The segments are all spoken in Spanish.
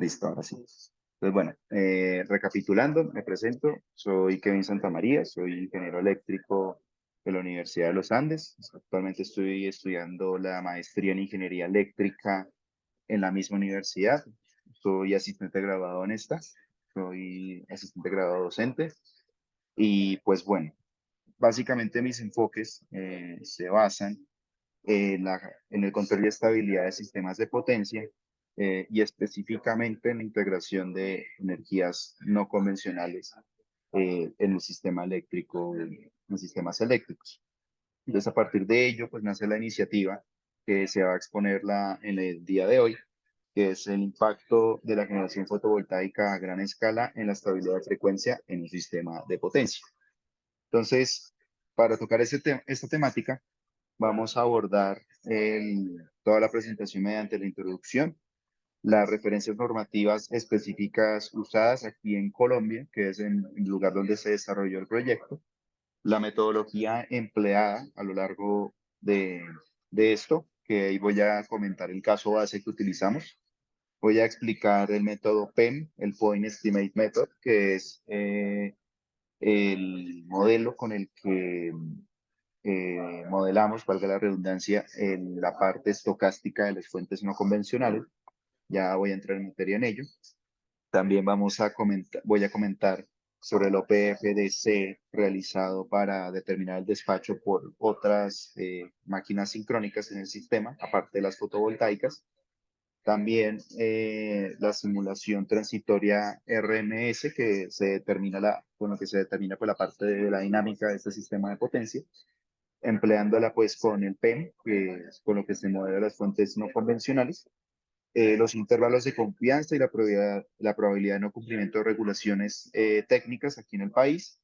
Listo, ahora sí. Entonces, bueno, recapitulando, me presento. Soy Kevin Santamaría, soy ingeniero eléctrico de la Universidad de los Andes. Actualmente estoy estudiando la maestría en ingeniería eléctrica en la misma universidad. Soy asistente graduado en esta, soy asistente graduado docente. Y pues bueno, básicamente mis enfoques se basan en el control y estabilidad de sistemas de potencia y específicamente en la integración de energías no convencionales en el sistema eléctrico, en sistemas eléctricos. Entonces, a partir de ello, pues nace la iniciativa que se va a exponer en el día de hoy, que es el impacto de la generación fotovoltaica a gran escala en la estabilidad de frecuencia en un sistema de potencia. Entonces, para tocar esta temática, vamos a abordar toda la presentación mediante la introducción, las referencias normativas específicas usadas aquí en Colombia, que es en el lugar donde se desarrolló el proyecto, la metodología empleada a lo largo de esto, que ahí voy a comentar el caso base que utilizamos. Voy a explicar el método PEM, el Point Estimate Method, que es el modelo con el que modelamos, valga la redundancia, en la parte estocástica de las fuentes no convencionales. Ya voy a entrar en materia en ello. También voy a comentar sobre el OPFDC realizado para determinar el despacho por otras máquinas sincrónicas en el sistema, aparte de las fotovoltaicas. También la simulación transitoria RMS, que se determina bueno, que se determina por la parte de la dinámica de este sistema de potencia, empleándola pues con el PEM, que es con lo que se mueven las fuentes no convencionales, los intervalos de confianza y la probabilidad de no cumplimiento de regulaciones técnicas aquí en el país.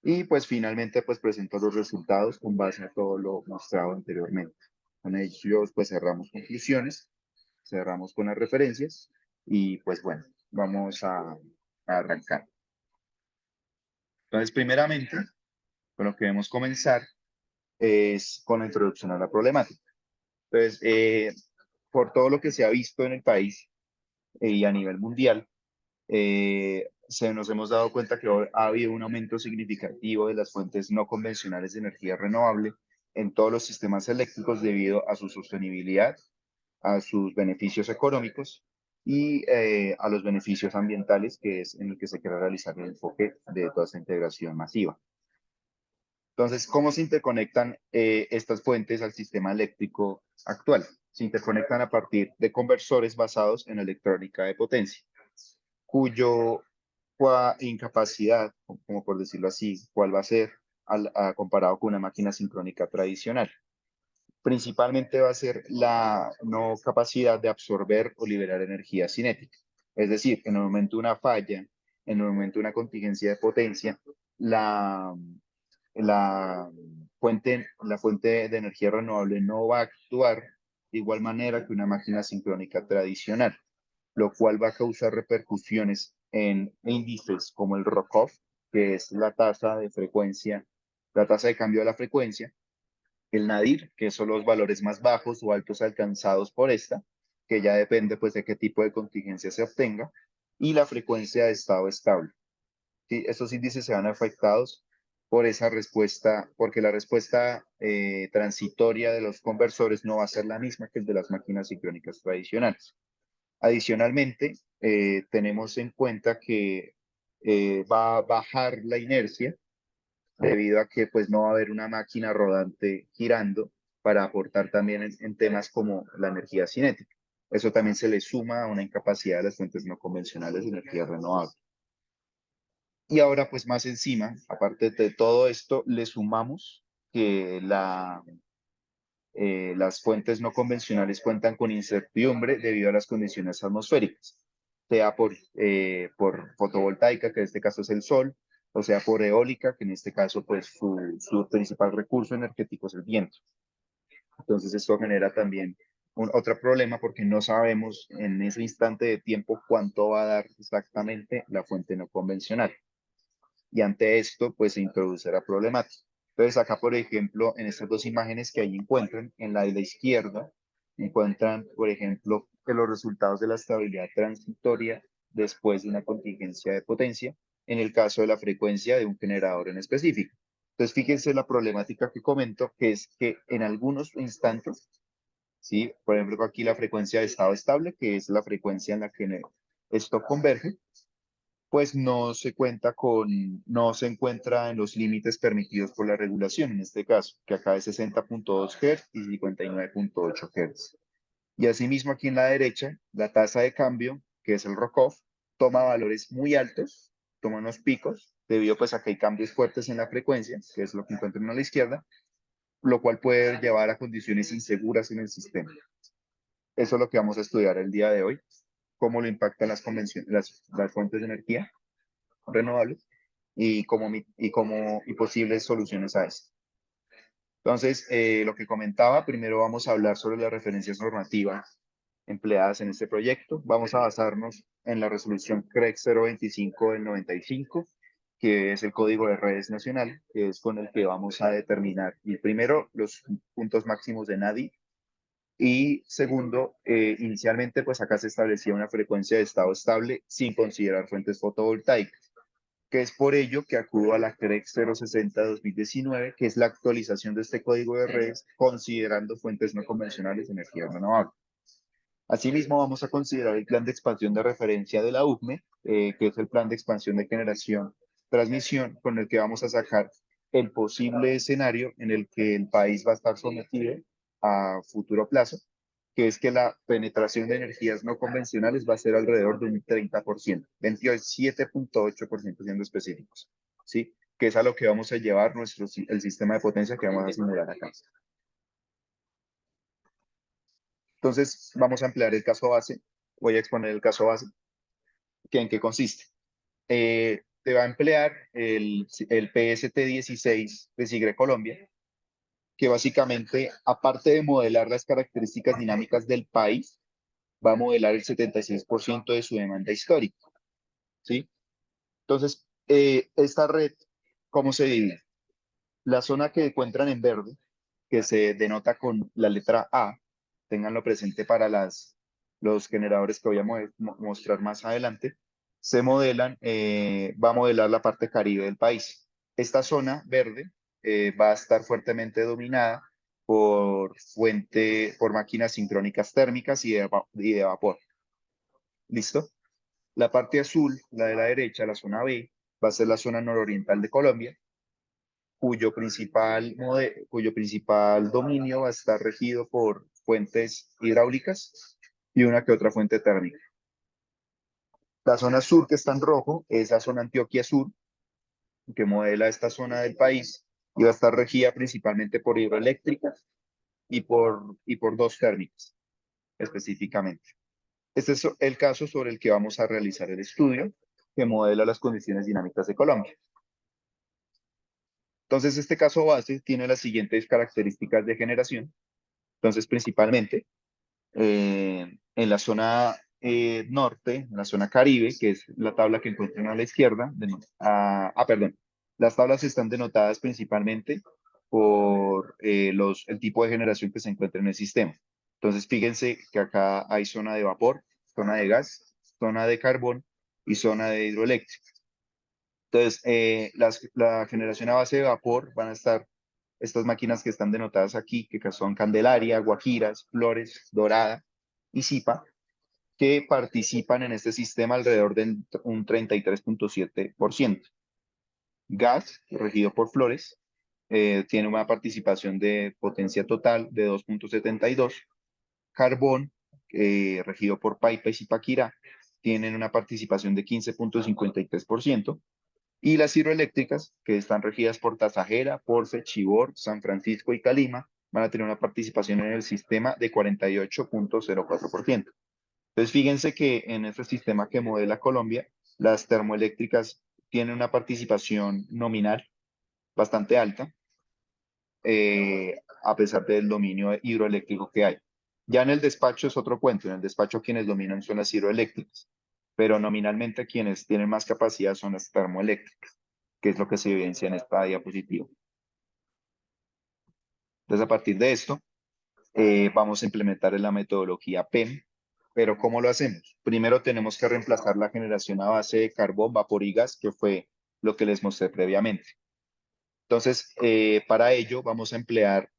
Y pues finalmente pues presento los resultados con base a todo lo mostrado anteriormente. Con ellos pues cerramos conclusiones, cerramos con las referencias y pues bueno, vamos a arrancar. Entonces, primeramente, con lo que debemos comenzar es con la introducción a la problemática. Entonces, por todo lo que se ha visto en el país y a nivel mundial, nos hemos dado cuenta que ha habido un aumento significativo de las fuentes no convencionales de energía renovable en todos los sistemas eléctricos debido a su sostenibilidad, a sus beneficios económicos y a los beneficios ambientales, que es en el que se quiere realizar el enfoque de toda esta integración masiva. Entonces, ¿cómo se interconectan estas fuentes al sistema eléctrico actual? Se interconectan a partir de conversores basados en electrónica de potencia, cuyo incapacidad, como por decirlo así, cuál va a ser comparado con una máquina sincrónica tradicional. Principalmente va a ser la no capacidad de absorber o liberar energía cinética. Es decir, en el momento de una falla, en el momento de una contingencia de potencia, la, la fuente de energía renovable no va a actuar de igual manera que una máquina sincrónica tradicional, lo cual va a causar repercusiones en índices como el ROCOF, que es la tasa de frecuencia, la tasa de cambio de la frecuencia, el nadir, que son los valores más bajos o altos alcanzados por esta, que ya depende pues de qué tipo de contingencia se obtenga, y la frecuencia de estado estable. ¿Sí? Estos índices se van afectados por esa respuesta, porque la respuesta transitoria de los conversores no va a ser la misma que el de las máquinas sincrónicas tradicionales. Adicionalmente, tenemos en cuenta que va a bajar la inercia debido a que pues no va a haber una máquina rodante girando para aportar también en temas como la energía cinética. Eso también se le suma a una incapacidad de las fuentes no convencionales de energía renovable. Y ahora pues más encima, aparte de todo esto, le sumamos que las fuentes no convencionales cuentan con incertidumbre debido a las condiciones atmosféricas, sea por fotovoltaica, que en este caso es el sol, o sea por eólica, que en este caso pues su principal recurso energético es el viento. Entonces esto genera también otro problema porque no sabemos en ese instante de tiempo cuánto va a dar exactamente la fuente no convencional. Y ante esto pues se introduce la problemática. Entonces acá, por ejemplo, en estas dos imágenes que ahí encuentran, en la de la izquierda, encuentran, por ejemplo, los resultados de la estabilidad transitoria después de una contingencia de potencia, en el caso de la frecuencia de un generador en específico. Entonces, fíjense la problemática que comento, que es que en algunos instantes, ¿sí? Por ejemplo, aquí la frecuencia de estado estable, que es la frecuencia en la que esto converge, pues no se encuentra en los límites permitidos por la regulación, en este caso, que acá es 60.2 Hz y 59.8 Hz. Y asimismo aquí en la derecha, la tasa de cambio, que es el ROCOF, toma valores muy altos, toma unos picos, debido pues a que hay cambios fuertes en la frecuencia, que es lo que encuentran a la izquierda, lo cual puede llevar a condiciones inseguras en el sistema. Eso es lo que vamos a estudiar el día de hoy, cómo lo impactan las fuentes de energía renovables y posibles soluciones a esto. Entonces, lo que comentaba, primero vamos a hablar sobre las referencias normativas empleadas en este proyecto. Vamos a basarnos en la resolución CREC 025 del 95, que es el Código de Redes Nacional, que es con el que vamos a determinar, y primero, los puntos máximos de NADI, y segundo, inicialmente, pues acá se establecía una frecuencia de estado estable sin considerar fuentes fotovoltaicas, que es por ello que acudo a la CREC 060-2019, que es la actualización de este código de redes considerando fuentes no convencionales de energía renovable. Asimismo, vamos a considerar el plan de expansión de referencia de la UCME, que es el plan de expansión de generación, transmisión, con el que vamos a sacar el posible escenario en el que el país va a estar sometido a futuro plazo, que es que la penetración de energías no convencionales va a ser alrededor de un 30%, 27.8% siendo específicos, ¿sí? Que es a lo que vamos a llevar el sistema de potencia que vamos a simular acá. Entonces, vamos a emplear el caso base. Voy a exponer el caso base, que en qué consiste. Te va a emplear el PST-16 de Sigre Colombia, que básicamente, aparte de modelar las características dinámicas del país, va a modelar el 76% de su demanda histórica, ¿sí? Entonces, esta red, ¿cómo se divide? La zona que encuentran en verde, que se denota con la letra A, ténganlo presente para los generadores que voy a mostrar más adelante, va a modelar la parte caribe del país. Esta zona verde va a estar fuertemente dominada por máquinas sincrónicas térmicas y de vapor. ¿Listo? La parte azul, la de la derecha, la zona B, va a ser la zona nororiental de Colombia, cuyo principal dominio va a estar regido por fuentes hidráulicas y una que otra fuente térmica. La zona sur, que está en rojo, es la zona Antioquia Sur, que modela esta zona del país y va a estar regida principalmente por hidroeléctricas y por dos térmicas específicamente. Este es el caso sobre el que vamos a realizar el estudio que modela las condiciones dinámicas de Colombia. Entonces, este caso base tiene las siguientes características de generación. Entonces, principalmente, en la zona norte, en la zona Caribe, que es la tabla que encuentran a la izquierda, perdón, las tablas están denotadas principalmente por el tipo de generación que se encuentra en el sistema. Entonces, fíjense que acá hay zona de vapor, zona de gas, zona de carbón y zona de hidroeléctrica. Entonces, la generación a base de vapor van a estar estas máquinas que están denotadas aquí, que son Candelaria, Guajiras, Flores, Dorada y Zipa, que participan en este sistema alrededor de un 33.7%. Gas, regido por Flores, tiene una participación de potencia total de 2.72. Carbón, regido por Paipa y Zipaquirá, tienen una participación de 15.53%. Y las hidroeléctricas, que están regidas por Tasajera, Porce, Chivor, San Francisco y Calima, van a tener una participación en el sistema de 48.04%. Entonces, fíjense que en este sistema que modela Colombia, las termoeléctricas tienen una participación nominal bastante alta, a pesar del dominio hidroeléctrico que hay. Ya en el despacho es otro cuento, en el despacho quienes dominan son las hidroeléctricas, pero nominalmente quienes tienen más capacidad son las termoeléctricas, que es lo que se evidencia en esta diapositiva. Entonces, a partir de esto, vamos a implementar la metodología PEM, Pero ¿cómo lo hacemos? Primero tenemos que reemplazar la generación a base de carbón, vapor y gas, que fue lo que les mostré previamente. Entonces, para ello vamos a emplear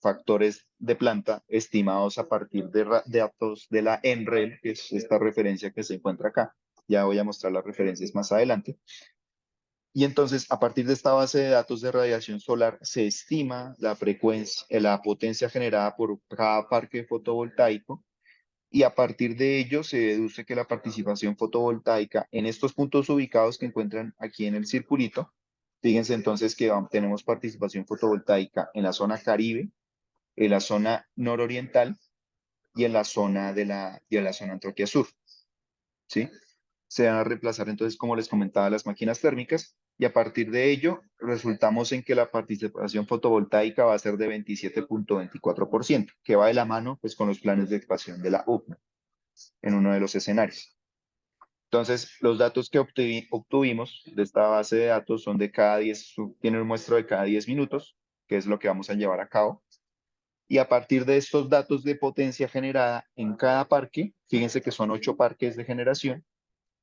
factores de planta estimados a partir de datos de la NREL, que es esta referencia que se encuentra acá. Ya voy a mostrar las referencias más adelante. Y entonces, a partir de esta base de datos de radiación solar, se estima la frecuencia, la potencia generada por cada parque fotovoltaico y a partir de ello se deduce que la participación fotovoltaica en estos puntos ubicados que encuentran aquí en el circulito, fíjense entonces que tenemos participación fotovoltaica en la zona Caribe, en la zona nororiental y en la zona y en la zona Antioquia Sur, ¿sí? Se van a reemplazar entonces, como les comentaba, las máquinas térmicas y a partir de ello resultamos en que la participación fotovoltaica va a ser de 27,24%, que va de la mano pues con los planes de expansión de la UCMA en uno de los escenarios. Entonces, los datos que obtuvimos de esta base de datos son de cada 10, tiene un muestro de cada 10 minutos, que es lo que vamos a llevar a cabo. Y a partir de estos datos de potencia generada en cada parque, fíjense que son 8 parques de generación,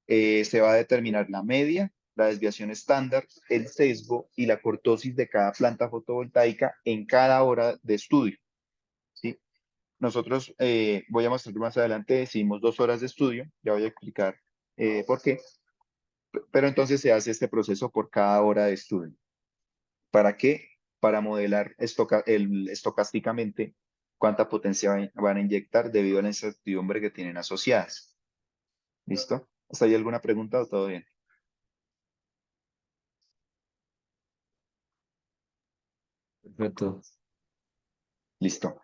se va a determinar la media, la desviación estándar, el sesgo y la cortosis de cada planta fotovoltaica en cada hora de estudio, ¿sí? Nosotros, voy a mostrar más adelante, decidimos 2 horas de estudio, ya voy a explicar por qué, pero entonces se hace este proceso por cada hora de estudio. ¿Para qué? Para modelar estocásticamente cuánta potencia van a inyectar debido a la incertidumbre que tienen asociadas. ¿Listo? ¿Hasta ahí alguna pregunta o todo bien? Perfecto. Listo.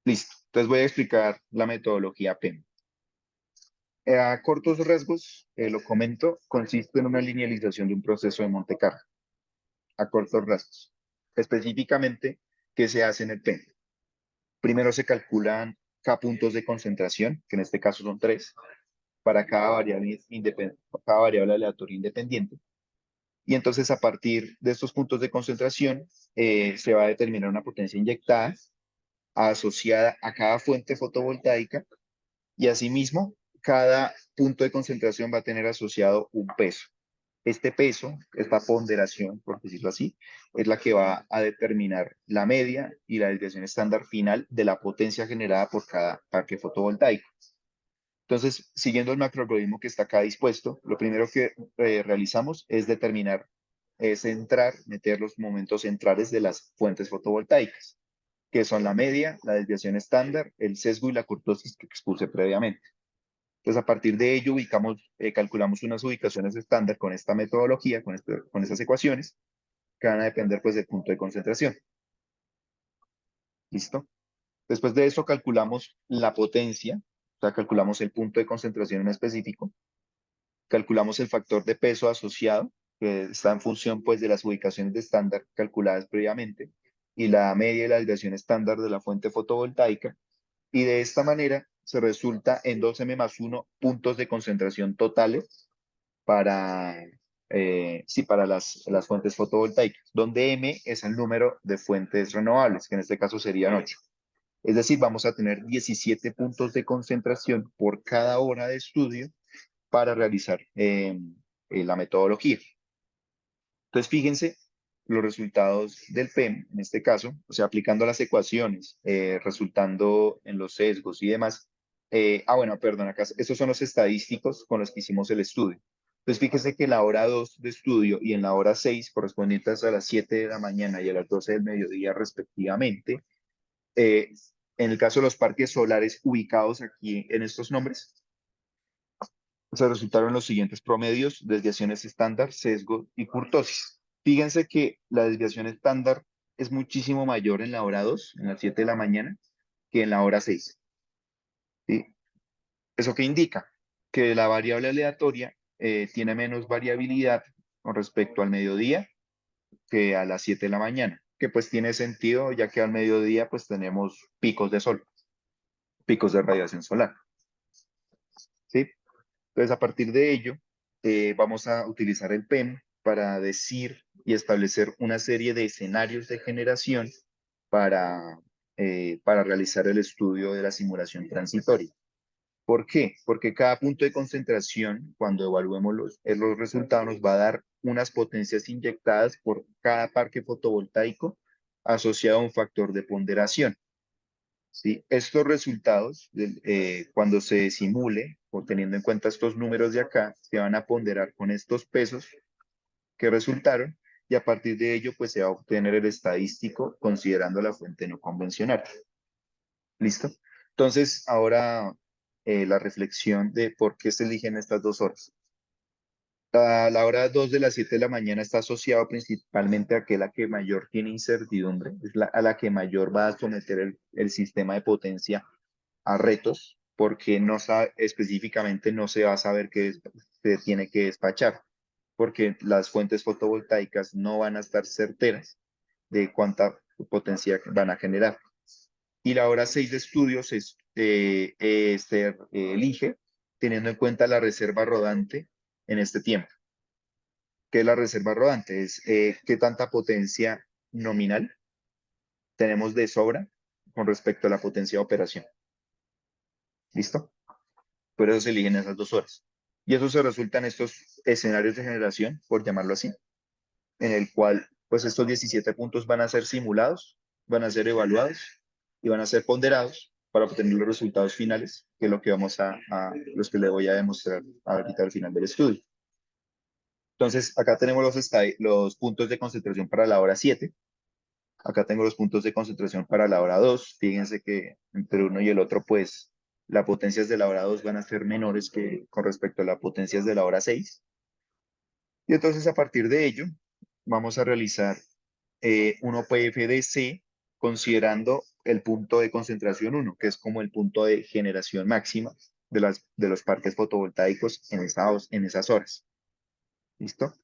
Listo. Entonces voy a explicar la metodología PEM. A cortos rasgos, lo comento, consiste en una linealización de un proceso de Monte Carlo. A cortos rasgos. Específicamente, ¿qué se hace en el PEM? Primero se calculan K puntos de concentración, que en este caso son 3, para cada variable aleatoria independiente. Y entonces a partir de estos puntos de concentración se va a determinar una potencia inyectada asociada a cada fuente fotovoltaica y asimismo cada punto de concentración va a tener asociado un peso. Este peso, esta ponderación, por decirlo así, es la que va a determinar la media y la desviación estándar final de la potencia generada por cada parque fotovoltaico. Entonces, siguiendo el macroalgoritmo que está acá dispuesto, lo primero que realizamos es determinar, centrar, meter los momentos centrales de las fuentes fotovoltaicas, que son la media, la desviación estándar, el sesgo y la kurtosis que expuse previamente. Entonces, a partir de ello, calculamos unas ubicaciones estándar con esta metodología, con estas ecuaciones, que van a depender pues, del punto de concentración. ¿Listo? Después de eso, calculamos la potencia, o sea, calculamos el punto de concentración en específico, calculamos el factor de peso asociado, que está en función pues, de las ubicaciones de estándar calculadas previamente, y la media y la desviación estándar de la fuente fotovoltaica, y de esta manera se resulta en 2m+1 puntos de concentración totales para, sí, para las fuentes fotovoltaicas, donde M es el número de fuentes renovables, que en este caso serían 8. Es decir, vamos a tener 17 puntos de concentración por cada hora de estudio para realizar la metodología. Entonces, fíjense los resultados del PEM, en este caso, o sea, aplicando las ecuaciones, resultando en los sesgos y demás. Bueno, perdón, acá, estos son los estadísticos con los que hicimos el estudio. Entonces, fíjense que en la hora 2 de estudio y en la hora 6, correspondientes a las 7 de la mañana y a las 12 del mediodía respectivamente, eh, en el caso de los parques solares ubicados aquí en estos nombres, se resultaron los siguientes promedios: desviaciones estándar, sesgo y kurtosis. Fíjense que la desviación estándar es muchísimo mayor en la hora 2, en las 7 de la mañana, que en la hora 6. ¿Sí? ¿Eso qué indica? Que la variable aleatoria tiene menos variabilidad con respecto al mediodía que a las 7 de la mañana, que pues tiene sentido ya que al mediodía pues tenemos picos de sol, picos de radiación solar. ¿Sí? Entonces, a partir de ello, vamos a utilizar el PEM para decir y establecer una serie de escenarios de generación para, para realizar el estudio de la simulación transitoria. ¿Por qué? Porque cada punto de concentración, cuando evaluemos los resultados, nos va a dar unas potencias inyectadas por cada parque fotovoltaico asociado a un factor de ponderación. ¿Sí? Estos resultados, cuando se simule, o teniendo en cuenta estos números de acá, se van a ponderar con estos pesos que resultaron y a partir de ello, pues se va a obtener el estadístico considerando la fuente no convencional. ¿Listo? Entonces, ahora la reflexión de por qué se eligen estas 2 horas. La hora 2 de las 7 de la mañana está asociado principalmente a aquella que mayor tiene incertidumbre, es a la que mayor va a someter el sistema de potencia a retos, porque no sabe, específicamente no se va a saber qué se tiene que despachar, porque las fuentes fotovoltaicas no van a estar certeras de cuánta potencia van a generar. Y la hora 6 de estudios se elige teniendo en cuenta la reserva rodante en este tiempo. ¿Qué es la reserva rodante? Es qué tanta potencia nominal tenemos de sobra con respecto a la potencia de operación. ¿Listo? Por eso se eligen esas 2 horas. Y eso se resulta en estos escenarios de generación, por llamarlo así, en el cual pues estos 17 puntos van a ser simulados, van a ser evaluados y van a ser ponderados para obtener los resultados finales, que es lo que los que le voy a demostrar ahorita al final del estudio. Entonces, acá tenemos los puntos de concentración para la hora 7. Acá tengo los puntos de concentración para la hora 2. Fíjense que entre uno y el otro, pues, las potencias de la hora 2 van a ser menores que con respecto a las potencias de la hora 6. Y entonces, a partir de ello, vamos a realizar un OPFDC considerando el punto de concentración 1, que es como el punto de generación máxima de los parques fotovoltaicos en esas horas. ¿Listo?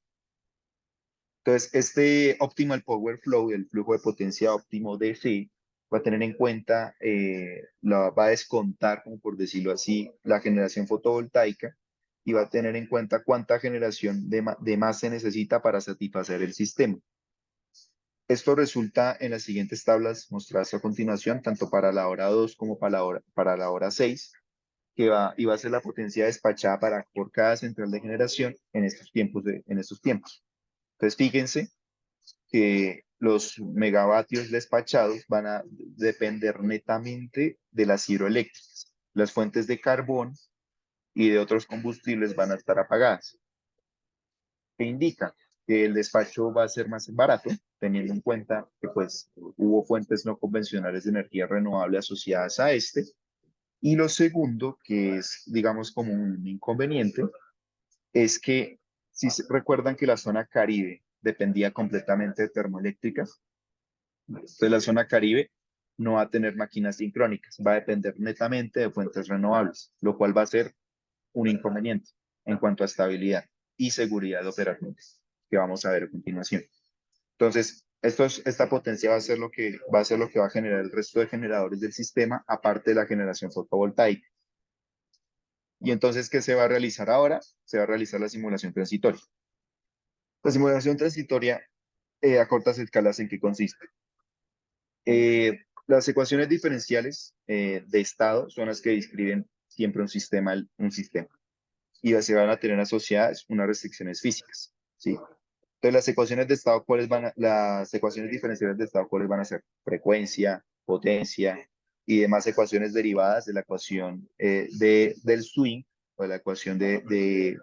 Entonces, este Optimal Power Flow, el flujo de potencia óptimo DC, va a tener en cuenta, va a descontar, como por decirlo así, la generación fotovoltaica y va a tener en cuenta cuánta generación de más se necesita para satisfacer el sistema. Esto resulta en las siguientes tablas mostradas a continuación, tanto para la hora 2 como para la hora 6, y va a ser la potencia despachada por cada central de generación en estos tiempos. Entonces, fíjense que los megavatios despachados van a depender netamente de las hidroeléctricas. Las fuentes de carbón y de otros combustibles van a estar apagadas. ¿Qué indica? Que el despacho va a ser más barato, teniendo en cuenta que pues hubo fuentes no convencionales de energía renovable asociadas a este. Y lo segundo, que es, digamos, como un inconveniente, es que si recuerdan que la zona Caribe dependía completamente de termoeléctricas, entonces la zona Caribe no va a tener máquinas sincrónicas, va a depender netamente de fuentes renovables, lo cual va a ser un inconveniente en cuanto a estabilidad y seguridad de operaciones, que vamos a ver a continuación. Entonces, esta potencia va a ser lo que va a generar el resto de generadores del sistema, aparte de la generación fotovoltaica. Y entonces, ¿qué se va a realizar ahora? Se va a realizar la simulación transitoria. La simulación transitoria a cortas escalas, ¿en qué consiste? Las ecuaciones diferenciales de estado son las que describen siempre un sistema y se van a tener asociadas unas restricciones físicas, ¿sí? Entonces, las ecuaciones diferenciales de estado, ¿cuáles van a ser? Frecuencia, potencia y demás ecuaciones derivadas de la ecuación del swing o de la ecuación de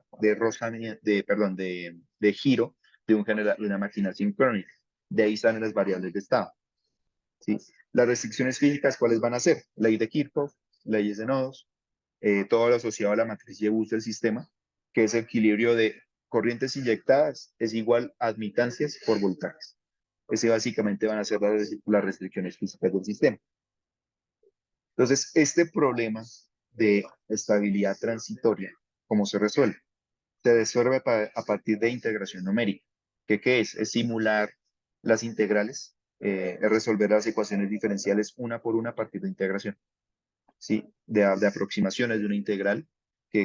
giro de una máquina sincrónica. De ahí salen las variables de estado. ¿Sí? Las restricciones físicas, ¿cuáles van a ser? Ley de Kirchhoff, leyes de nodos, todo lo asociado a la matriz de Bus del sistema, que es el equilibrio de corrientes inyectadas es igual a admitancias por voltajes. Ese básicamente van a ser las restricciones físicas del sistema. Entonces, este problema de estabilidad transitoria, ¿cómo se resuelve? Se resuelve a partir de integración numérica. ¿Qué es? Es simular las integrales, es resolver las ecuaciones diferenciales una por una a partir de integración, ¿sí? De aproximaciones de una integral,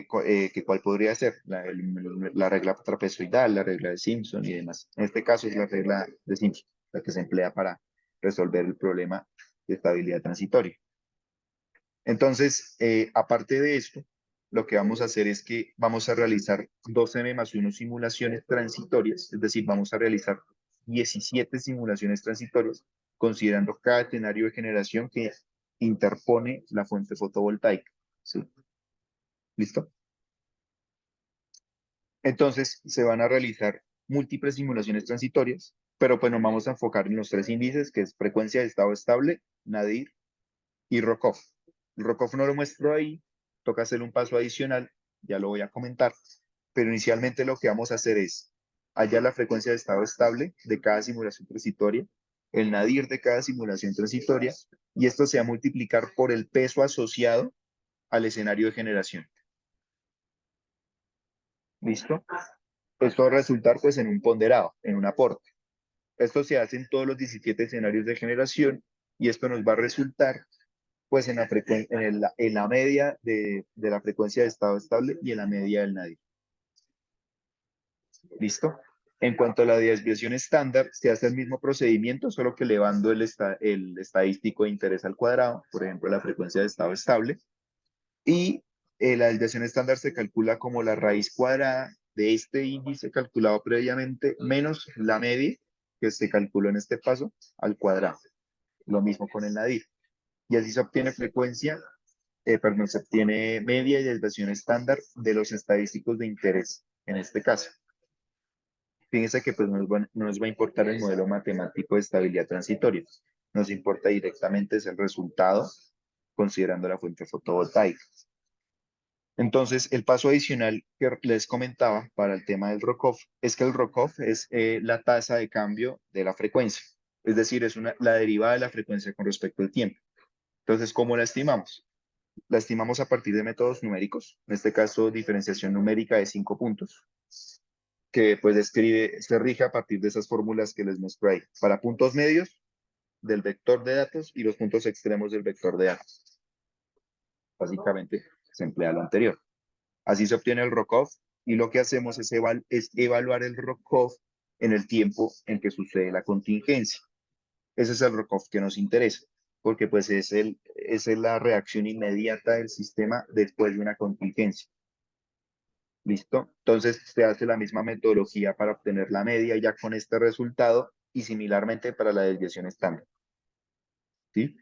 ¿cuál podría ser? La regla trapezoidal, la regla de Simpson y demás. En este caso es la regla de Simpson, la que se emplea para resolver el problema de estabilidad transitoria. Entonces, aparte de esto, lo que vamos a hacer es que vamos a realizar 2M+1 simulaciones transitorias, es decir, vamos a realizar 17 simulaciones transitorias, considerando cada escenario de generación que interpone la fuente fotovoltaica. ¿Sí? ¿Listo? Entonces, se van a realizar múltiples simulaciones transitorias, pero pues nos vamos a enfocar en los tres índices, que es frecuencia de estado estable, nadir y Rokov. El Rokov no lo muestro ahí, toca hacer un paso adicional, ya lo voy a comentar, pero inicialmente lo que vamos a hacer es hallar la frecuencia de estado estable de cada simulación transitoria, el nadir de cada simulación transitoria, y esto se va a multiplicar por el peso asociado al escenario de generación. ¿Listo? Esto va a resultar pues en un ponderado, en un aporte. Esto se hace en todos los 17 escenarios de generación y esto nos va a resultar pues en en la media de la frecuencia de estado estable y en la media del nadir. ¿Listo? En cuanto a la desviación estándar, se hace el mismo procedimiento, solo que elevando el estadístico de interés al cuadrado, por ejemplo, la frecuencia de estado estable. Y la desviación estándar se calcula como la raíz cuadrada de este índice calculado previamente menos la media que se calculó en este paso al cuadrado. Lo mismo con el nadir. Y así se obtiene frecuencia, perdón, se obtiene media y desviación estándar de los estadísticos de interés en este caso. Fíjense que pues no nos va a importar el modelo matemático de estabilidad transitoria. Nos importa directamente es el resultado considerando la fuente fotovoltaica. Entonces, el paso adicional que les comentaba para el tema del Rokov es que el Rokov es la tasa de cambio de la frecuencia, es decir, es la derivada de la frecuencia con respecto al tiempo. Entonces, ¿cómo la estimamos? La estimamos a partir de métodos numéricos, en este caso diferenciación numérica de 5 puntos, que pues se rige a partir de esas fórmulas que les muestro ahí, para puntos medios del vector de datos y los puntos extremos del vector de datos. Básicamente se emplea lo anterior. Así se obtiene el Rokov y lo que hacemos es evaluar el Rokov en el tiempo en que sucede la contingencia. Ese es el Rokov que nos interesa, porque pues es la reacción inmediata del sistema después de una contingencia. ¿Listo? Entonces se hace la misma metodología para obtener la media ya con este resultado y similarmente para la desviación estándar. ¿Sí?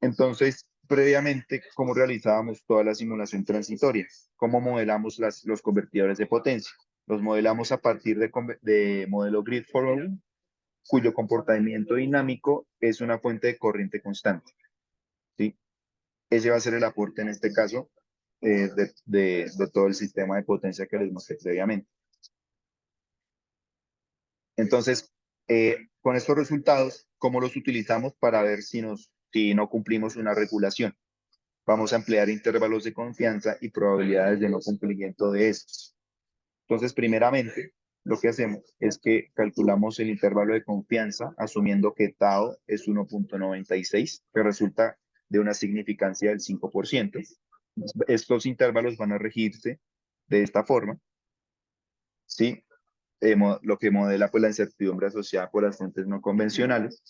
Entonces, previamente, ¿cómo realizábamos toda la simulación transitoria? ¿Cómo modelamos los convertidores de potencia? Los modelamos a partir de modelo grid forward, cuyo comportamiento dinámico es una fuente de corriente constante. ¿Sí? Ese va a ser el aporte en este caso de todo el sistema de potencia que les mostré previamente. Entonces, con estos resultados, ¿cómo los utilizamos para ver si no cumplimos una regulación? Vamos a emplear intervalos de confianza y probabilidades de no cumplimiento de estos. Entonces, primeramente, lo que hacemos es que calculamos el intervalo de confianza asumiendo que tau es 1.96, que resulta de una significancia del 5%. Estos intervalos van a regirse de esta forma, ¿sí? Lo que modela pues, la incertidumbre asociada por las fuentes no convencionales.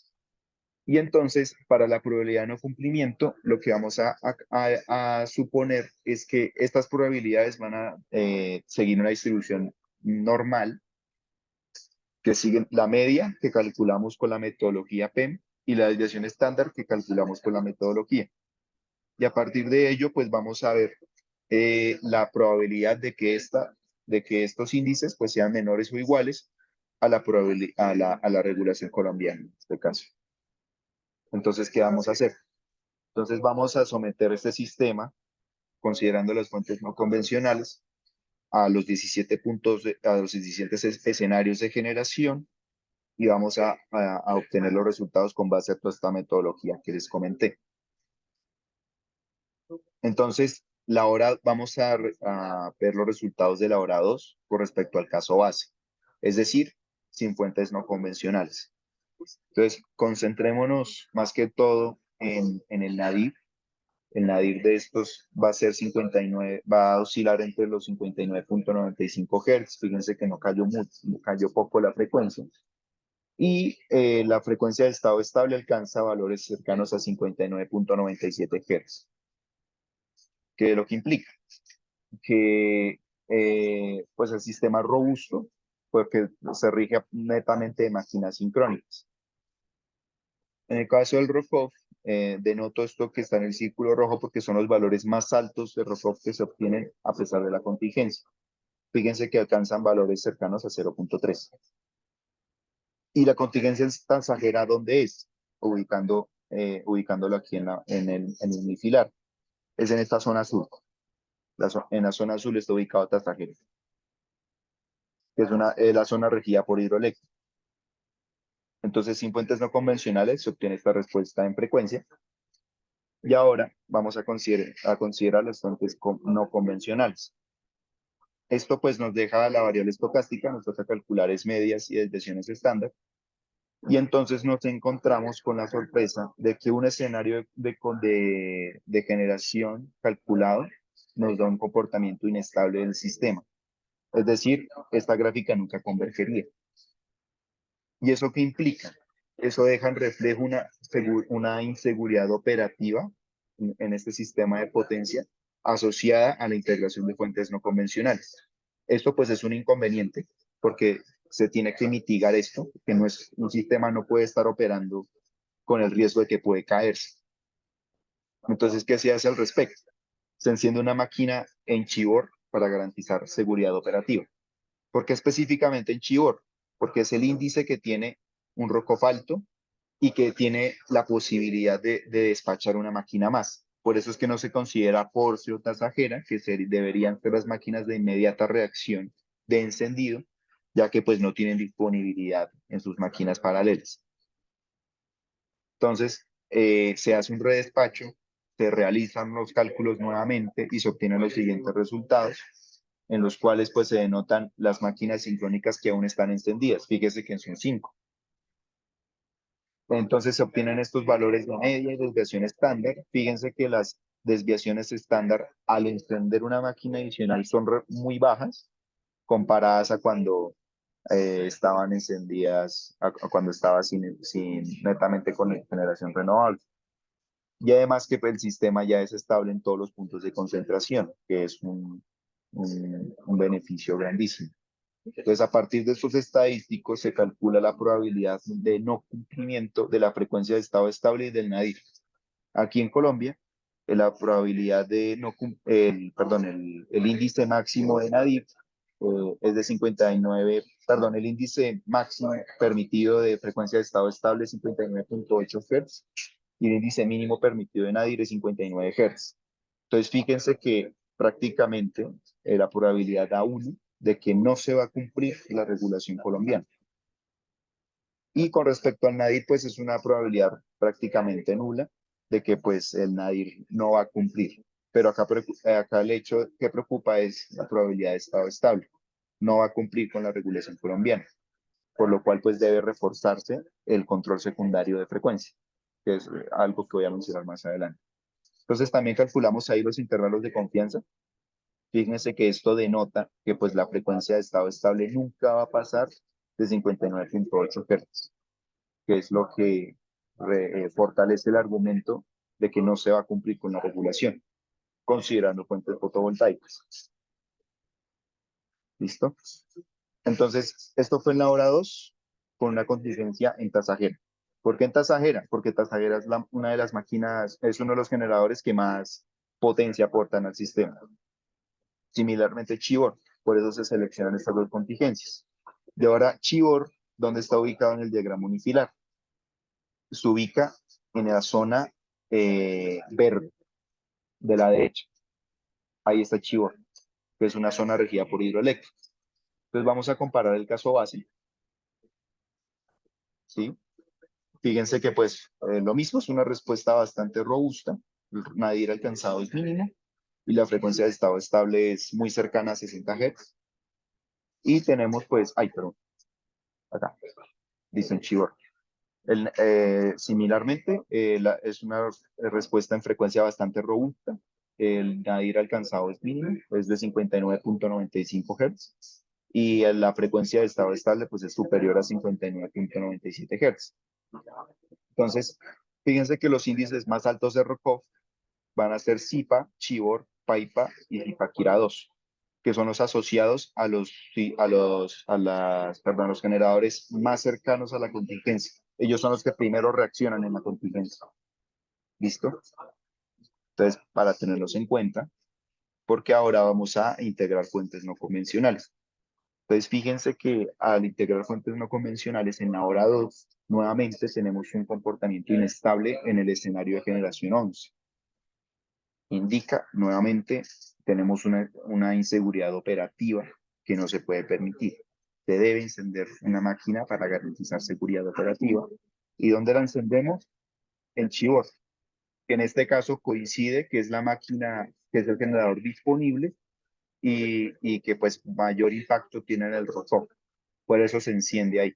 Y entonces, para la probabilidad de no cumplimiento, lo que vamos a suponer es que estas probabilidades van a seguir una distribución normal, que siguen la media que calculamos con la metodología PEM y la desviación estándar que calculamos con la metodología. Y a partir de ello, pues vamos a ver la probabilidad de que estos índices pues, sean menores o iguales a a la regulación colombiana en este caso. Entonces, ¿qué vamos a hacer? Entonces vamos a someter este sistema, considerando las fuentes no convencionales, a los 17 a los 17 escenarios de generación y vamos a obtener los resultados con base a toda esta metodología que les comenté. Entonces, vamos a ver los resultados de la hora 2 con respecto al caso base, es decir, sin fuentes no convencionales. Entonces, concentrémonos más que todo en el nadir. El nadir de estos va a ser 59, va a oscilar entre los 59.95 Hz. Fíjense que no cayó mucho, cayó poco la frecuencia. y la frecuencia de estado estable alcanza valores cercanos a 59.97 Hz, que es lo que implica que pues el sistema es robusto porque se rige netamente de máquinas sincrónicas. En el caso del Rokov, denoto esto que está en el círculo rojo porque son los valores más altos de Rokov que se obtienen a pesar de la contingencia. Fíjense que alcanzan valores cercanos a 0.3. Y la contingencia pasajera, ¿dónde es? Ubicándolo aquí en el unifilar. Es en esta zona azul. En la zona azul está ubicado Tasajera, que es la zona regida por hidroeléctrica. Entonces, sin fuentes no convencionales se obtiene esta respuesta en frecuencia. Y ahora vamos a considerar las fuentes no convencionales. Esto pues nos deja la variable estocástica, nos toca calcular es medias y desviaciones estándar. Y entonces nos encontramos con la sorpresa de que un escenario de generación calculado nos da un comportamiento inestable del sistema. Es decir, esta gráfica nunca convergería. ¿Y eso qué implica? Eso deja en reflejo una inseguridad operativa en este sistema de potencia asociada a la integración de fuentes no convencionales. Esto pues es un inconveniente porque se tiene que mitigar esto, que no es, un sistema no puede estar operando con el riesgo de que puede caerse. Entonces, ¿qué se hace al respecto? Se enciende una máquina en Chivor para garantizar seguridad operativa. ¿Por qué específicamente en Chivor? Porque es el índice que tiene un Rokov alto y que tiene la posibilidad de despachar una máquina más. Por eso es que no se considera Porcio o Tasajera, que deberían ser las máquinas de inmediata reacción de encendido, ya que pues no tienen disponibilidad en sus máquinas paralelas. Entonces, se hace un redespacho, se realizan los cálculos nuevamente y se obtienen los siguientes resultados, en los cuales pues se denotan las máquinas sincrónicas que aún están encendidas. Fíjese que son 5. Entonces se obtienen estos valores de media y desviación estándar. Fíjense que las desviaciones estándar al encender una máquina adicional son muy bajas comparadas a cuando estaban encendidas, a cuando estaba netamente con generación renovable. Y además que el sistema ya es estable en todos los puntos de concentración, que es un beneficio grandísimo. Entonces, a partir de estos estadísticos se calcula la probabilidad de no cumplimiento de la frecuencia de estado estable y del nadir. Aquí en Colombia, la probabilidad de no perdón, el índice máximo de nadir es de 59, perdón, el índice máximo permitido de frecuencia de estado estable es 59.8 Hz y el índice mínimo permitido de nadir es 59 Hz. Entonces, fíjense que prácticamente la probabilidad da 1 de que no se va a cumplir la regulación colombiana. Y con respecto al NADIR, pues es una probabilidad prácticamente nula de que pues el NADIR no va a cumplir. Pero acá el hecho que preocupa es la probabilidad de estado estable. No va a cumplir con la regulación colombiana, por lo cual pues debe reforzarse el control secundario de frecuencia, que es algo que voy a mencionar más adelante. Entonces también calculamos ahí los intervalos de confianza. Fíjense que esto denota que pues la frecuencia de estado estable nunca va a pasar de 59.8 Hz, que es lo que fortalece el argumento de que no se va a cumplir con la regulación, considerando fuentes fotovoltaicas. ¿Listo? Entonces, esto fue en la hora 2 con una contingencia en Tasajera. ¿Por qué en Tasajera? Porque Tasajera es una de las máquinas, es uno de los generadores que más potencia aportan al sistema. Similarmente Chivor, por eso se seleccionan estas dos contingencias. Y ahora Chivor, ¿dónde está ubicado en el diagrama unifilar? Se ubica en la zona verde de la derecha. Ahí está Chivor, que es una zona regida por hidroeléctrica. Entonces vamos a comparar el caso base, ¿sí? Fíjense que pues lo mismo, es una respuesta bastante robusta. El nadir alcanzado es mínimo y la frecuencia de estado estable es muy cercana a 60 Hz. Y tenemos pues, ay, perdón, acá, dice en Chivor. Similarmente, es una respuesta en frecuencia bastante robusta. El nadir alcanzado es mínimo, es de 59.95 Hz. y la frecuencia de estado estable pues es superior a 59.97 Hz. Entonces, fíjense que los índices más altos de Rokov van a ser SIPA, Chivor, PAIPA y Zipaquirá 2, que son los asociados a los generadores más cercanos a la contingencia. Ellos son los que primero reaccionan en la contingencia. ¿Listo? Entonces, para tenerlos en cuenta, porque ahora vamos a integrar fuentes no convencionales. Entonces, fíjense que al integrar fuentes no convencionales en la hora 2, nuevamente tenemos un comportamiento inestable en el escenario de generación 11. Indica, nuevamente, tenemos una inseguridad operativa que no se puede permitir. Se debe encender una máquina para garantizar seguridad operativa. ¿Y dónde la encendemos? En Chivor, que en este caso coincide que es la máquina, que es el generador disponible y que pues mayor impacto tiene en el ROCOP. Por eso se enciende ahí.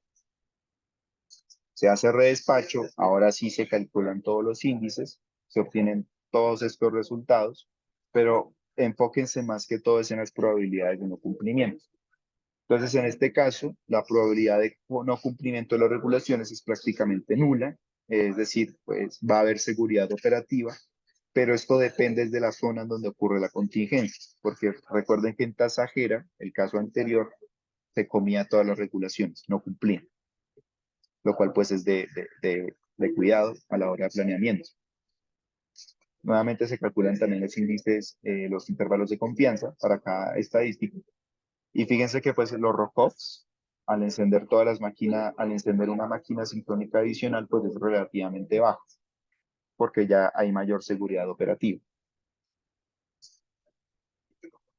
Se hace redespacho, ahora sí se calculan todos los índices, se obtienen todos estos resultados, pero enfóquense más que todo en las probabilidades de no cumplimiento. Entonces, en este caso, la probabilidad de no cumplimiento de las regulaciones es prácticamente nula, es decir, pues va a haber seguridad operativa, pero esto depende de la zona en donde ocurre la contingencia, porque recuerden que en Tasajera, el caso anterior, se comía todas las regulaciones, no cumplían, lo cual pues es de cuidado a la hora de planeamiento. Nuevamente se calculan también los índices, los intervalos de confianza para cada estadística. Y fíjense que pues los ROCOFs, al encender todas las máquinas, al encender una máquina sincrónica adicional, pues es relativamente bajo, porque ya hay mayor seguridad operativa.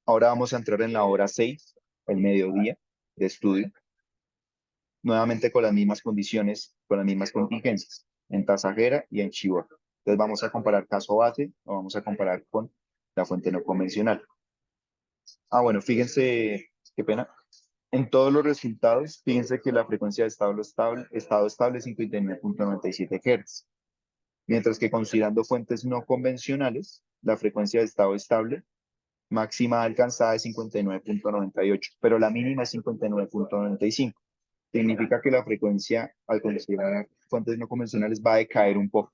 Ahora vamos a entrar en la hora 6, el mediodía de estudio, nuevamente con las mismas condiciones, con las mismas contingencias, en Tasajera y en Chivor. Entonces vamos a comparar caso base, o vamos a comparar con la fuente no convencional. Bueno, fíjense, qué pena. En todos los resultados, fíjense que la frecuencia de estado estable es 59.97 Hz, mientras que considerando fuentes no convencionales, la frecuencia de estado estable máxima alcanzada es 59.98, pero la mínima es 59.95. Significa que la frecuencia, al considerar fuentes no convencionales, va a decaer un poco.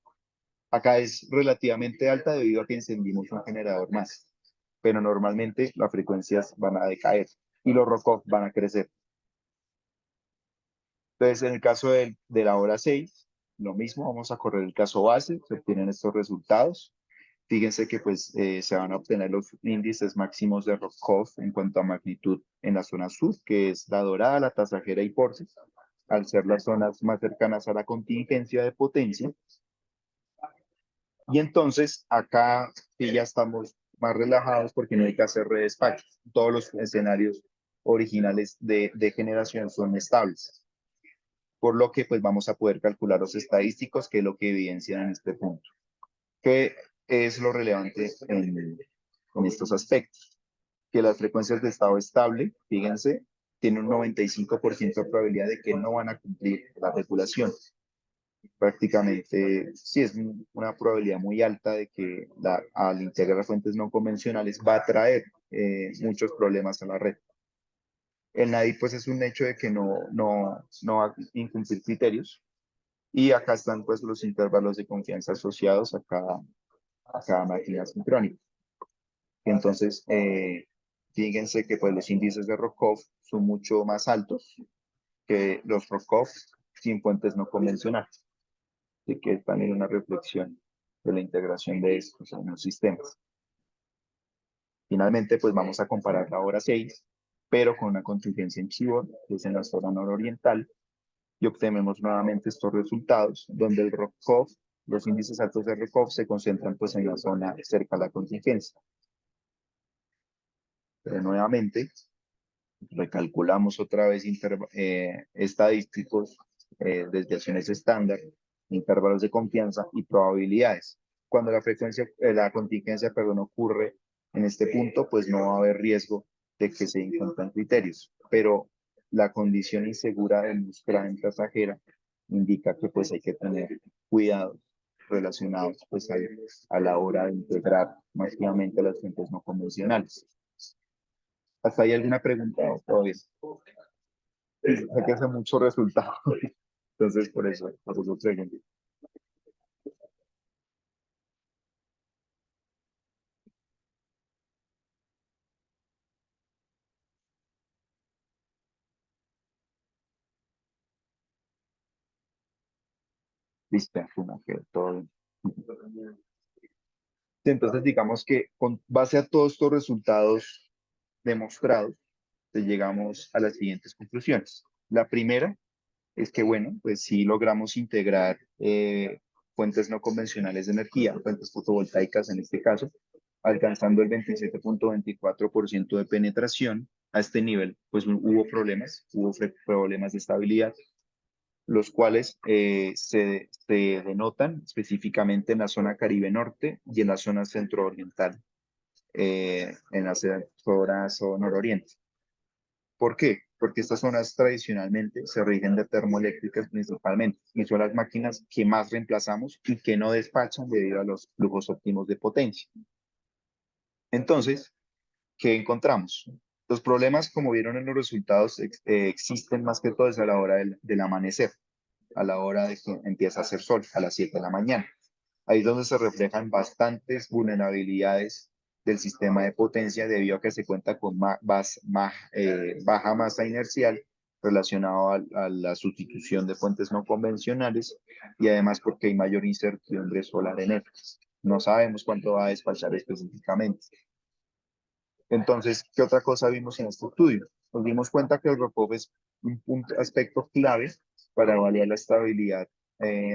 Acá es relativamente alta debido a que encendimos un generador más, pero normalmente las frecuencias van a decaer y los ROCOF van a crecer. Entonces, en el caso de la hora 6, lo mismo, vamos a correr el caso base, se obtienen estos resultados. Fíjense que pues se van a obtener los índices máximos de ROCOF en cuanto a magnitud en la zona sur, que es la Dorada, la Tasajera y Porces, al ser las zonas más cercanas a la contingencia de potencia. Y entonces acá sí ya estamos más relajados porque no hay que hacer redespachos. Todos los escenarios originales de generación son estables, por lo que pues vamos a poder calcular los estadísticos, que es lo que evidencian en este punto. ¿Qué es lo relevante en estos aspectos? Que las frecuencias de estado estable, fíjense, tienen un 95% de probabilidad de que no van a cumplir la regulación. Prácticamente, sí, es una probabilidad muy alta de que al integrar fuentes no convencionales va a traer muchos problemas a la red. El NADI pues es un hecho de que no va a incumplir criterios, y acá están pues los intervalos de confianza asociados a cada máquina sincrónica. Entonces, fíjense que pues los índices de Rokov son mucho más altos que los Rokov sin fuentes no convencionales. Así que es también una reflexión de la integración de estos en los sistemas. Finalmente, pues vamos a comparar la hora 6, pero con una contingencia en Chivor, que es en la zona nororiental, y obtenemos nuevamente estos resultados, donde el ROCOV, los índices altos de ROCOV se concentran pues en la zona cerca a la contingencia. Pero nuevamente, recalculamos otra vez estadísticos, desviaciones estándar, intervalos de confianza y probabilidades. Cuando la contingencia, perdón, ocurre en este punto, pues no va a haber riesgo de que se incumplan criterios, pero la condición insegura de búsqueda en pasajera indica que pues hay que tener cuidados relacionados pues a la hora de integrar masivamente las fuentes no convencionales. ¿Hasta ahí alguna pregunta? ¿O todo bien? Sí, sé que hace mucho resultado. Entonces, por eso pregunto. Listo, como que todo bien. Sí, entonces, digamos que con base a todos estos resultados demostrados, pues llegamos a las siguientes conclusiones. La primera es que, bueno, pues sí logramos integrar fuentes no convencionales de energía, fuentes fotovoltaicas en este caso, alcanzando el 27,24% de penetración. A este nivel, pues hubo problemas, problemas de estabilidad, los cuales se denotan específicamente en la zona Caribe Norte y en la zona centro-oriental, en las zonas o nororiente. ¿Por qué? Porque estas zonas tradicionalmente se rigen de termoeléctricas principalmente, y son las máquinas que más reemplazamos y que no despachan debido a los flujos óptimos de potencia. Entonces, ¿qué encontramos? Los problemas, como vieron en los resultados, existen más que todo es a la hora del amanecer, a la hora de que empieza a hacer sol, a las 7 de la mañana. Ahí es donde se reflejan bastantes vulnerabilidades del sistema de potencia debido a que se cuenta con baja masa inercial relacionado a la sustitución de fuentes no convencionales y además porque hay mayor incertidumbre solar en él. No sabemos cuánto va a despachar específicamente. Entonces, ¿qué otra cosa vimos en este estudio? Nos dimos cuenta que el ROPOV es un aspecto clave para evaluar la estabilidad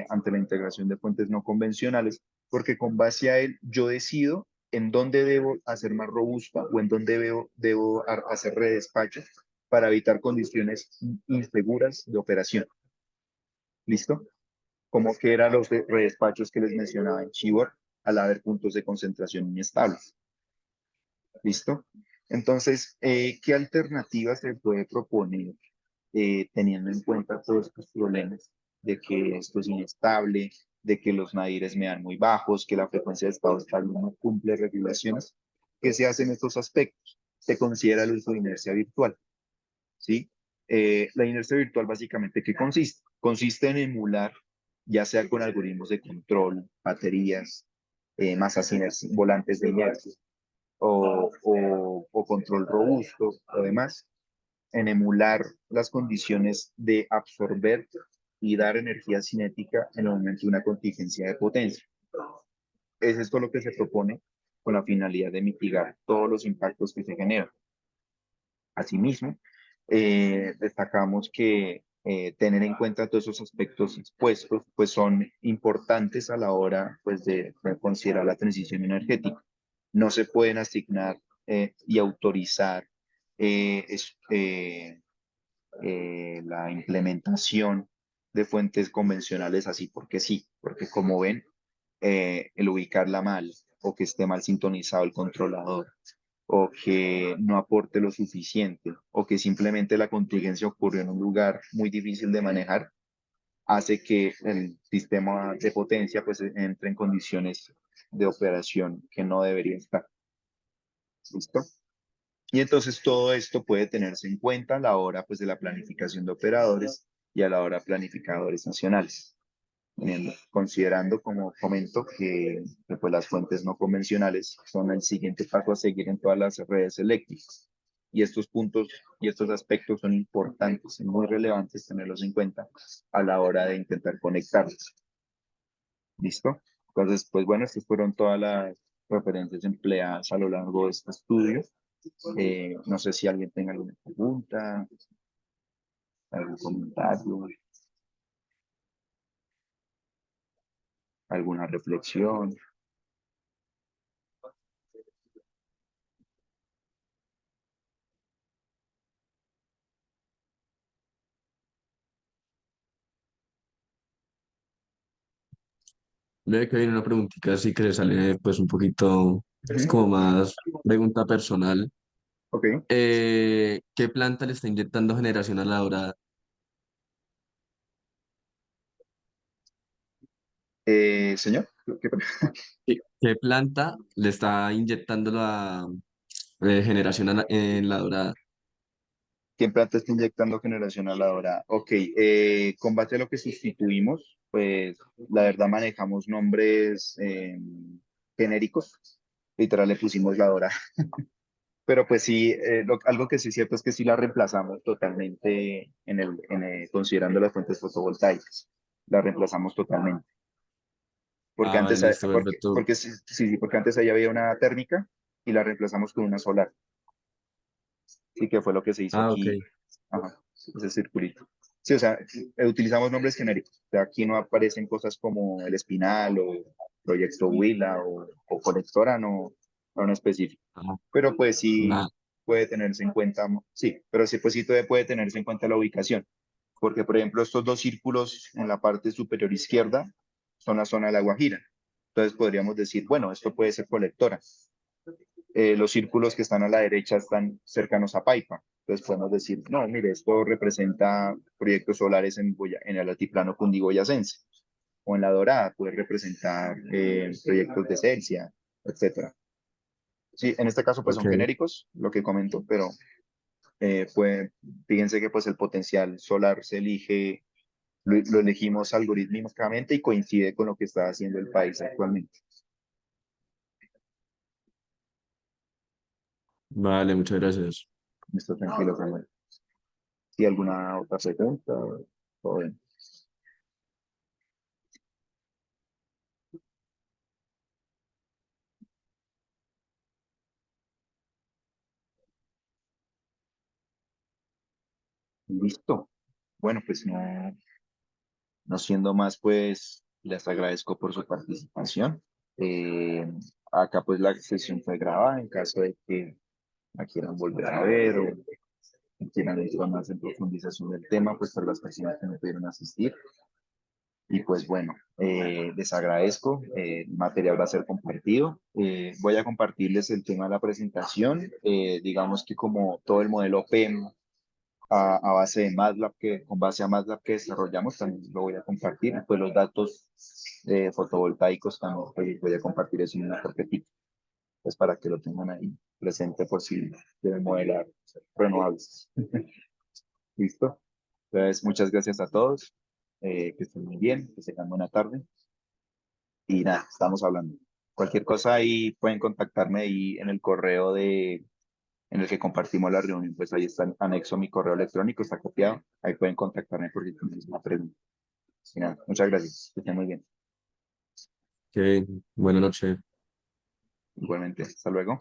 ante la integración de fuentes no convencionales, porque con base a él yo decido en dónde debo hacer más robusta o en dónde debo hacer redespacho para evitar condiciones inseguras de operación. ¿Listo? Como que eran los redespachos que les mencionaba en Chivor al haber puntos de concentración inestables. ¿Listo? Entonces, ¿qué alternativas se puede proponer teniendo en cuenta todos estos problemas de que esto es inestable, de que los nadires me dan muy bajos, que la frecuencia de estado estable no cumple regulaciones? ¿Qué se hace en estos aspectos? Se considera el uso de inercia virtual, ¿sí? La inercia virtual básicamente, ¿qué consiste? Consiste en emular, ya sea con algoritmos de control, baterías, masas volantes de inercia, o control robusto o demás, en emular las condiciones de absorber y dar energía cinética en el momento de una contingencia de potencia. Es esto lo que se propone con la finalidad de mitigar todos los impactos que se generan. Asimismo, destacamos que tener en cuenta todos esos aspectos expuestos pues son importantes a la hora pues, de considerar la transición energética. No se pueden asignar y autorizar la implementación de fuentes convencionales así porque sí, porque como ven, el ubicarla mal o que esté mal sintonizado el controlador o que no aporte lo suficiente o que simplemente la contingencia ocurrió en un lugar muy difícil de manejar, hace que el sistema de potencia pues entre en condiciones de operación que no debería estar. ¿Listo? Y entonces todo esto puede tenerse en cuenta a la hora pues, de la planificación de operadores y a la hora de planificadores nacionales, considerando, como comento, que, pues, las fuentes no convencionales son el siguiente paso a seguir en todas las redes eléctricas. Y estos puntos y estos aspectos son importantes y muy relevantes tenerlos en cuenta a la hora de intentar conectarlos. ¿Listo? Entonces, pues bueno, estas fueron todas las referencias empleadas a lo largo de este estudio. No sé si alguien tenga alguna pregunta, algún comentario, alguna reflexión. Ve que viene una preguntita así que le sale pues un poquito, es Ujú. como más pregunta personal. Ok. ¿Qué planta le está inyectando generación a la hora? Señor, ¿Qué planta le está inyectando la generación en La Dorada. ¿Qué planta está inyectando generación a la hora? Ok, con base a lo que sustituimos, pues la verdad manejamos nombres genéricos. Literal le pusimos la hora. Pero pues sí, algo que sí es cierto es que sí la reemplazamos totalmente considerando las fuentes fotovoltaicas. La reemplazamos totalmente. Porque Ah, vale, antes, listo, perfecto. porque antes ahí había una térmica y la reemplazamos con una solar. Y que fue lo que se hizo Ah, ok. aquí. Ajá, ese circulito. Sí, o sea, utilizamos nombres genéricos. O sea, aquí no aparecen cosas como el Espinal o Proyecto Huila o Colectora, no, no en específico. Ah, Pero pues sí va- puede tenerse en cuenta, sí, pero sí, pues sí todavía puede tenerse en cuenta la ubicación. Porque, por ejemplo, estos dos círculos en la parte superior izquierda son la zona de la Guajira. Entonces podríamos decir, bueno, esto puede ser Colectora. Los círculos que están a la derecha están cercanos a Paipa. Entonces podemos decir, no, mire, esto representa proyectos solares en el altiplano cundiboyacense, o en La Dorada puede representar proyectos de Celsia, etcétera. Sí, en este caso pues son ok. genéricos, lo que comento, pero pues, fíjense que pues el potencial solar se elige, lo elegimos algorítmicamente y coincide con lo que está haciendo el país actualmente. Vale, muchas gracias. Esto tranquilo, Samuel. ¿Sí, alguna otra pregunta? Todo bien. Listo. Bueno, pues no siendo más, pues les agradezco por su participación. Eh, Acá pues la sesión fue grabada en caso de que la quieran volver a ver o quieran entrar más en profundización del tema, pues para las personas que no pudieron asistir. Y pues bueno, les agradezco. El material va a ser compartido. Voy a compartirles el tema de la presentación. Digamos que como todo el modelo PEM a base de MATLAB, con base a MATLAB que desarrollamos, también lo voy a compartir. Pues los datos fotovoltaicos también voy a compartir eso en una carpetita, pues para que lo tengan ahí presente por si quieren modelar renovables. ¿Listo? Entonces, muchas gracias a todos. Que estén muy bien, que tengan buena tarde. Y nada, estamos hablando. Cualquier cosa ahí pueden contactarme ahí en el correo en el que compartimos la reunión, pues ahí está anexo mi correo electrónico, está copiado. Ahí pueden contactarme por si tienen alguna pregunta. Y nada, muchas gracias. Que estén muy bien. Ok, buenas noches. Igualmente, hasta luego.